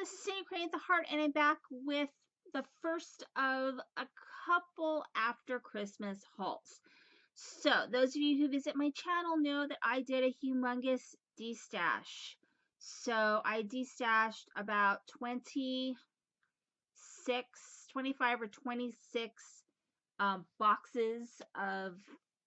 this is Cindy Create the Heart, and I'm back with the first of a couple after Christmas hauls. So, those of you who visit my channel know that I did a humongous destash. So, I destashed about 25 or 26 boxes of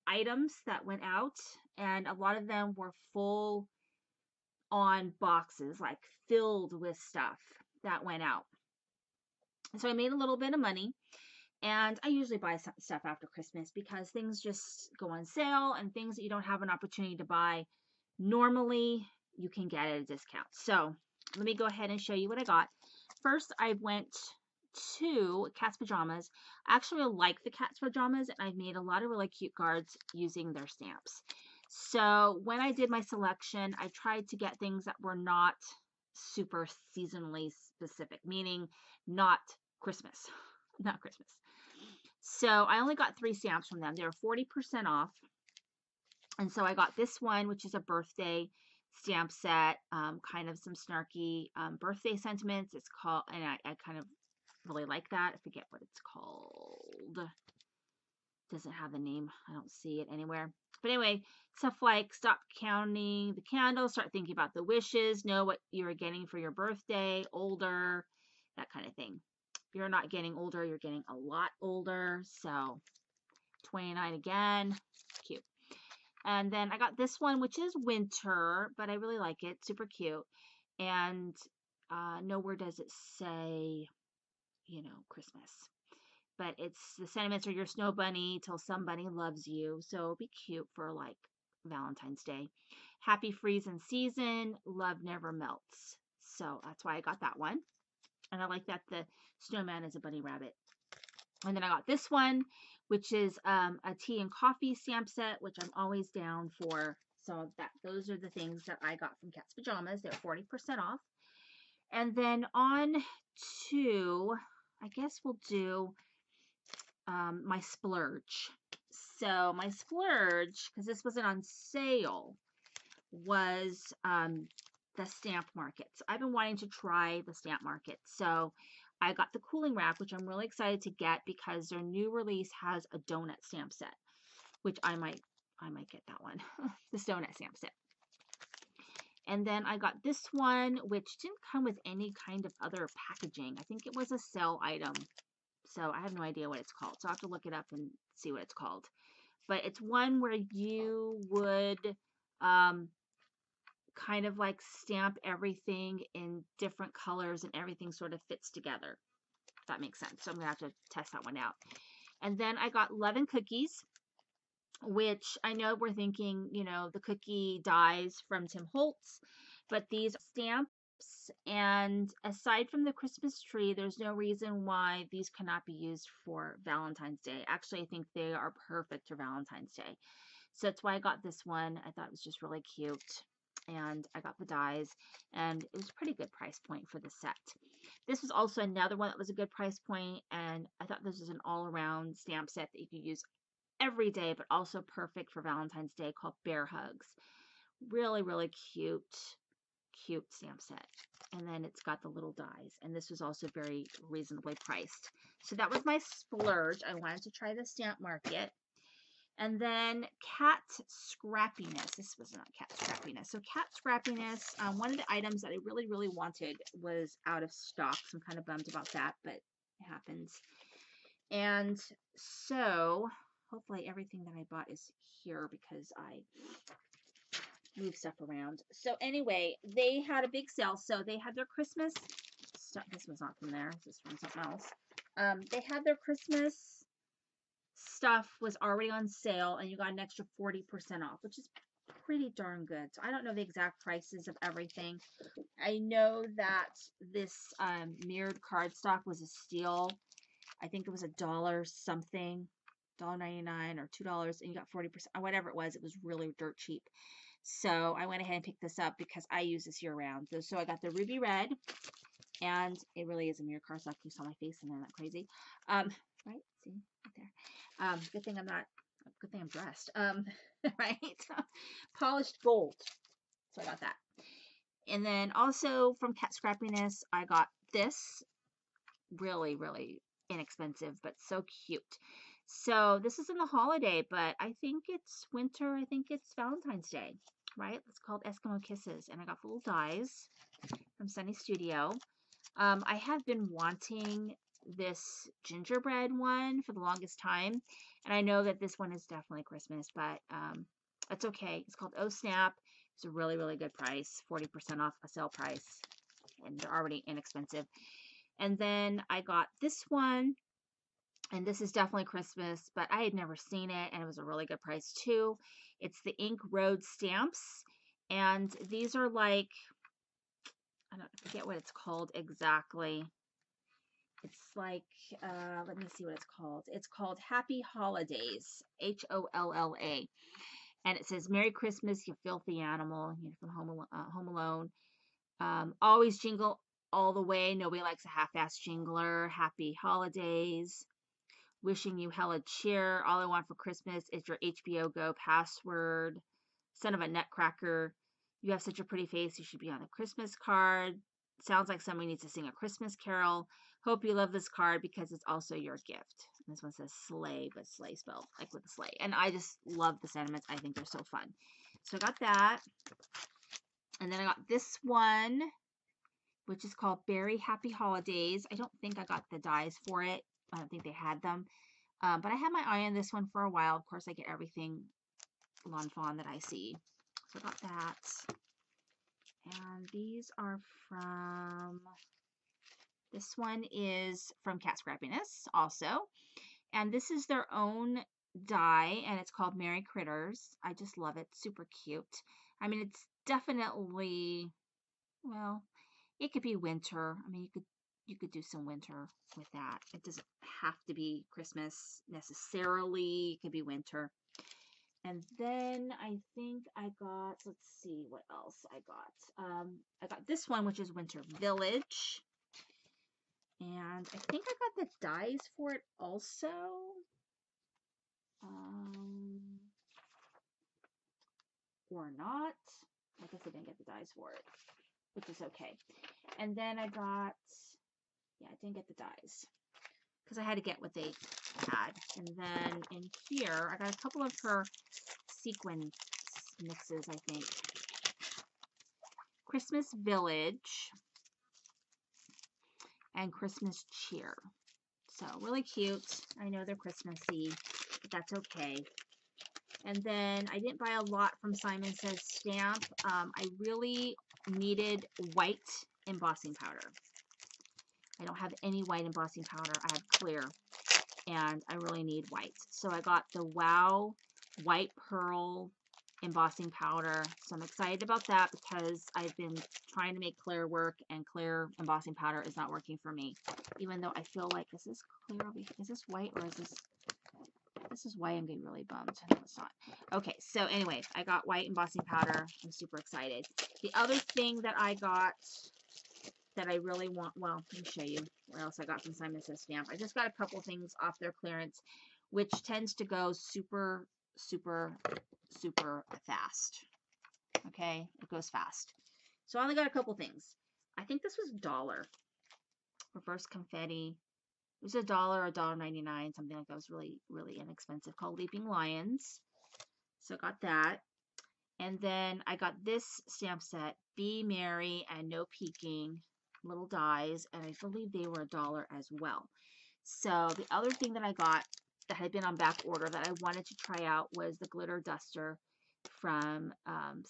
items that went out, and a lot of them were full on boxes, like filled with stuff that went out. So I made a little bit of money, and I usually buy some stuff after Christmas because things just go on sale, and things that you don't have an opportunity to buy normally you can get at a discount. So let me go ahead and show you what I got. First, I went to Cat's Pajamas. I actually really like the Cat's Pajamas, and I've made a lot of really cute cards using their stamps. So when I did my selection, I tried to get things that were not super seasonally specific, meaning not Christmas, not Christmas. So I only got 3 stamps from them. They were 40% off. And so I got this one, which is a birthday stamp set, kind of some snarky birthday sentiments. It's called, and I kind of really like that. I forget what it's called. Doesn't have a name. I don't see it anywhere. But anyway, stuff like stop counting the candles, start thinking about the wishes, know what you're getting for your birthday, older, that kind of thing. If you're not getting older, you're getting a lot older. So 29 again, cute. And then I got this one, which is winter, but I really like it. Super cute. And nowhere does it say, you know, Christmas. But it's the sentiments are your snow bunny till somebody loves you. So it'll be cute for like Valentine's Day. Happy freezing season. Love never melts. So that's why I got that one. And I like that the snowman is a bunny rabbit. And then I got this one, which is a tea and coffee stamp set, which I'm always down for. So those are the things that I got from Cat's Pajamas. They're 40% off. And then on to, I guess we'll do my splurge. So my splurge, because this wasn't on sale, was the stamp market. So I've been wanting to try the stamp market. So I got the cooling wrap, which I'm really excited to get because their new release has a donut stamp set, which I might get that one, the donut stamp set. And then I got this one, which didn't come with any kind of other packaging. I think it was a sale item. So I have no idea what it's called. So I'll have to look it up and see what it's called. But it's one where you would kind of like stamp everything in different colors and everything sort of fits together. If that makes sense. So I'm going to have to test that one out. And then I got Love and Cookies, which I know we're thinking, you know, the cookie dies from Tim Holtz, but these stamps, and aside from the Christmas tree, there's no reason why these cannot be used for Valentine's Day. Actually, I think they are perfect for Valentine's Day. So that's why I got this one. I thought it was just really cute. And I got the dies, and it was a pretty good price point for the set. This was also another one that was a good price point, and I thought this was an all-around stamp set that you could use every day, but also perfect for Valentine's Day, called Bear Hugs. Really, really cute stamp set. And then it's got the little dies, and this was also very reasonably priced. So that was my splurge. I wanted to try the stamp market. And then Cat Scrappiness. This was not Cat Scrappiness. So Cat Scrappiness, one of the items that I really, really wanted was out of stock. So I'm kind of bummed about that, but it happens. And so hopefully everything that I bought is here because I move stuff around. So anyway, they had a big sale. So they had their Christmas stuff. This was not from there. This is from something else. They had their Christmas stuff was already on sale, and you got an extra 40% off, which is pretty darn good. So I don't know the exact prices of everything. I know that this mirrored cardstock was a steal. I think it was $1 something, $1.99 or $2, and you got 40%, or whatever it was. It was really dirt cheap. So I went ahead and picked this up because I use this year round. So I got the ruby red, and it really is a mirror cardstock. You saw my face in there, not crazy. Right? See, right there. Good thing I'm dressed. Right? Polished gold. So I got that. And then also from Cat Scrappiness, I got this really, really inexpensive, but so cute. So this is in the holiday, but I think it's winter. I think it's Valentine's Day, right? It's called Eskimo Kisses. And I got the little dies from Sunny Studio. I have been wanting this gingerbread one for the longest time. And I know that this one is definitely Christmas, but that's okay. It's called Oh Snap. It's a really, really good price, 40% off a sale price. And they're already inexpensive. And then I got this one, and this is definitely Christmas, but I had never seen it, and it was a really good price too. It's the Ink Road stamps, and these are like, I don't forget what it's called exactly. It's like, let me see what it's called. It's called Happy Holidays, Holla. And it says, Merry Christmas, you filthy animal. You're from Home Alone. Always jingle all the way. Nobody likes a half-assed jingler. Happy holidays. Wishing you hella cheer. All I want for Christmas is your HBO Go password. Son of a nutcracker. You have such a pretty face. You should be on a Christmas card. Sounds like somebody needs to sing a Christmas carol. Hope you love this card because it's also your gift. And this one says sleigh, but sleigh spelled like with a sleigh. And I just love the sentiments. I think they're so fun. So I got that. And then I got this one, which is called Berry Happy Holidays. I don't think I got the dies for it. I don't think they had them. But I had my eye on this one for a while. Of course, I get everything Lawn Fawn that I see. So I got that. And these are from, this one is from Cat Scrappiness also. And this is their own die, and it's called Merry Critters. I just love it. Super cute. I mean, it's definitely, well, it could be winter. I mean, you could do some winter with that. It doesn't have to be Christmas necessarily. It could be winter. And then I think I got, let's see what else I got. I got this one, which is Winter Village. And I think I got the dies for it also. Or not. I guess I didn't get the dies for it, which is okay. And then I got, yeah, I didn't get the dies because I had to get what they had. And then in here, I got a couple of her sequin mixes, I think. Christmas Village and Christmas Cheer. So really cute. I know they're Christmassy, but that's okay. And then I didn't buy a lot from Simon Says Stamp. I really needed white embossing powder. I don't have any white embossing powder. I have clear, and I really need white. So I got the Wow White Pearl embossing powder. So I'm excited about that because I've been trying to make clear work, and clear embossing powder is not working for me. Even though I feel like, is this clear over here? Is this white or is this is white? I'm getting really bummed. No, it's not. Okay, so anyway, I got white embossing powder. I'm super excited. The other thing that I got that I really want, well, let me show you what else I got from Simon Says Stamp. I just got a couple things off their clearance, which tends to go super, super, super fast. Okay, it goes fast. So I only got a couple things. I think this was $1. Reverse confetti. It was $1 or $1.99, something like that. Was really, really inexpensive, called Leaping Lions. So got that. And then I got this stamp set, Be Merry and No Peeking, little dies, and I believe they were $1 as well. So the other thing that I got that had been on back order that I wanted to try out was the glitter duster from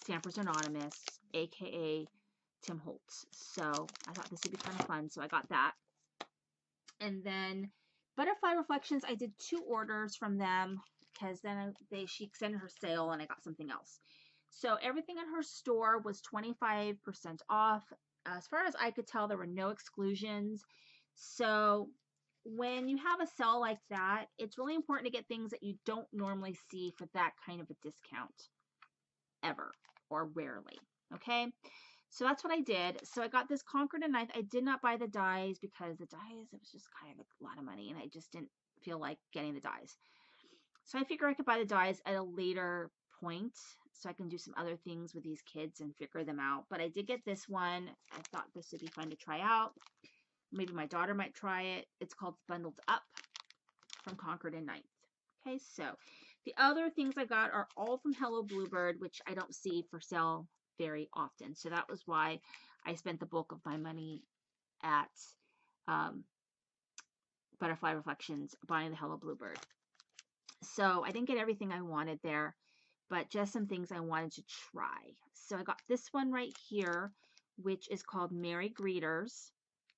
Stampers Anonymous, aka Tim Holtz. So I thought this would be kind of fun, so I got that. And then Butterfly Reflections, I did 2 orders from them because then she extended her sale and I got something else. So everything in her store was 25% off. As far as I could tell, there were no exclusions. So when you have a sale like that, it's really important to get things that you don't normally see for that kind of a discount ever or rarely. Okay. So that's what I did. So I got this Concord and Knife. I did not buy the dies because the dies, it was just kind of a lot of money and I just didn't feel like getting the dies. So I figured I could buy the dies at a later point. so I can do some other things with these kids and figure them out. But I did get this one. I thought this would be fun to try out. Maybe my daughter might try it. It's called Bundled Up from Concord and Ninth. Okay, so the other things I got are all from Hello Bluebird, which I don't see for sale very often. So that was why I spent the bulk of my money at Butterfly Reflections buying the Hello Bluebird. So I didn't get everything I wanted there, but just some things I wanted to try. So I got this one right here, which is called Merry Greeters.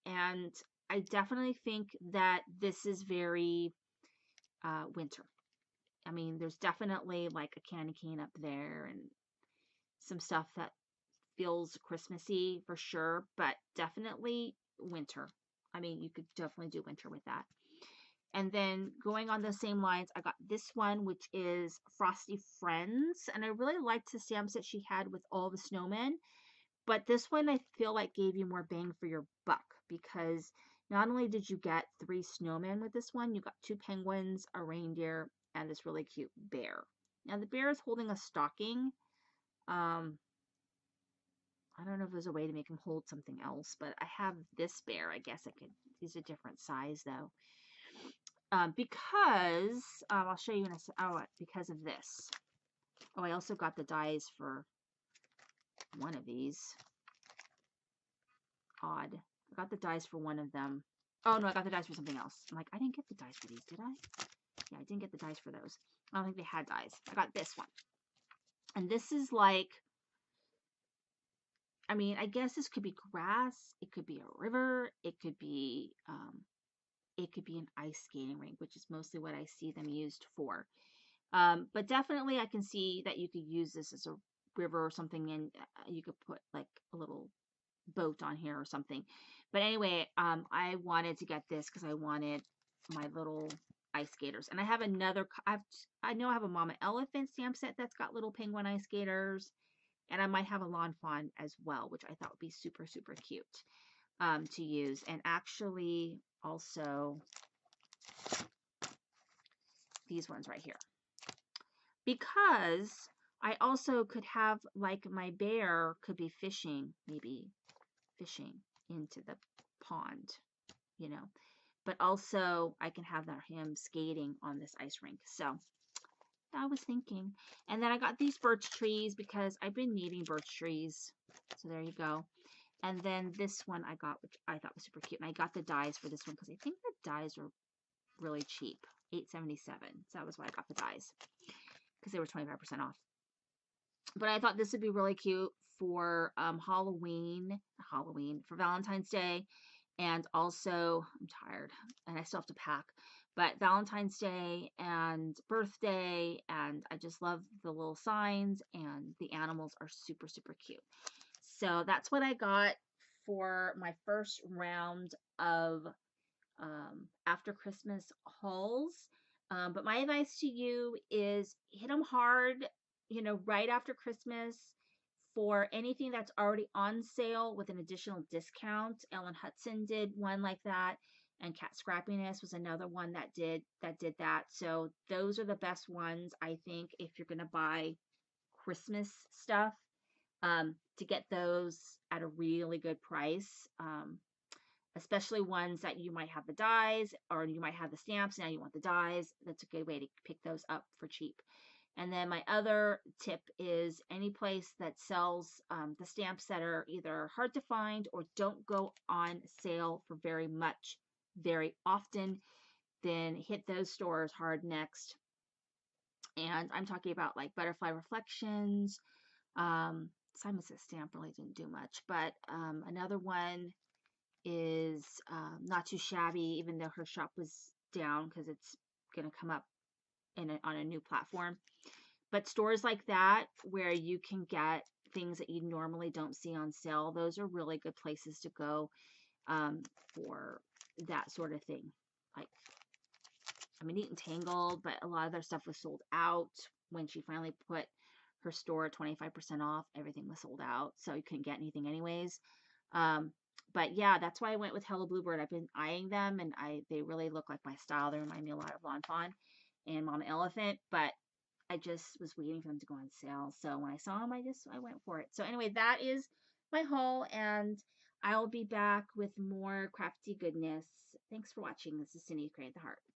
And I definitely think that this is very winter. I mean, there's definitely like a candy cane up there and some stuff that feels Christmassy for sure, but definitely winter. I mean, you could definitely do winter with that. And then going on the same lines, I got this one, which is Frosty Friends. And I really liked the stamps that she had with all the snowmen. But this one I feel like gave you more bang for your buck, because not only did you get 3 snowmen with this one, you got 2 penguins, a reindeer, and this really cute bear. Now the bear is holding a stocking. I don't know if there's a way to make him hold something else, but I have this bear. I guess I could. He's a different size though. Because I'll show you in a second. Oh, because of this. Oh, I also got the dies for one of these. Odd. I got the dies for one of them. Oh no, I got the dies for something else. I'm like, I didn't get the dies for these, did I? Yeah, I didn't get the dies for those. I don't think they had dies. I got this one. And this is like, I mean, I guess this could be grass. It could be a river. It could be an ice skating rink, which is mostly what I see them used for. But definitely I can see that you could use this as a river or something, and you could put like a little boat on here or something. But anyway, I wanted to get this because I wanted my little ice skaters. And I have another, I know I have a Mama Elephant stamp set that's got little penguin ice skaters. And I might have a Lawn Fawn as well, which I thought would be super, super cute to use. And actually also these ones right here. Because I also could have, like, my bear could be fishing, maybe fishing into the pond, you know. But also I can have him skating on this ice rink. So I was thinking. And then I got these birch trees because I've been needing birch trees. So there you go. And then this one I got, which I thought was super cute. And I got the dies for this one because I think the dies are really cheap. $8.77. So that was why I got the dies, because they were 25% off. But I thought this would be really cute for Halloween, for Valentine's Day. And also, I'm tired and I still have to pack. But Valentine's Day and birthday, and I just love the little signs, and the animals are super, super cute. So that's what I got for my first round of after Christmas hauls. But my advice to you is hit them hard, you know, right after Christmas for anything that's already on sale with an additional discount. Ellen Hudson did one like that, and Cat Scrappiness was another one that did that. So those are the best ones, I think, if you're going to buy Christmas stuff, to get those at a really good price. Especially ones that you might have the dies, or you might have the stamps, now you want the dies. That's a good way to pick those up for cheap. And then my other tip is any place that sells the stamps that are either hard to find or don't go on sale for very often, then hit those stores hard next. And I'm talking about like Butterfly Reflections. Simon Says Stamp really didn't do much, but another one is Not Too Shabby, even though her shop was down because it's going to come up on a new platform. But stores like that where you can get things that you normally don't see on sale, those are really good places to go for that sort of thing. Like, I mean, Neat and Tangled, but a lot of their stuff was sold out when she finally put her store at 25% off. Everything was sold out, so you couldn't get anything anyways. But yeah, that's why I went with Hello Bluebird. I've been eyeing them, and they really look like my style. They remind me a lot of Lawn Fawn and Mama Elephant, but I just was waiting for them to go on sale. So when I saw them, I went for it. So anyway, that is my haul, and I'll be back with more crafty goodness. Thanks for watching. This is Cindy, Create the Heart.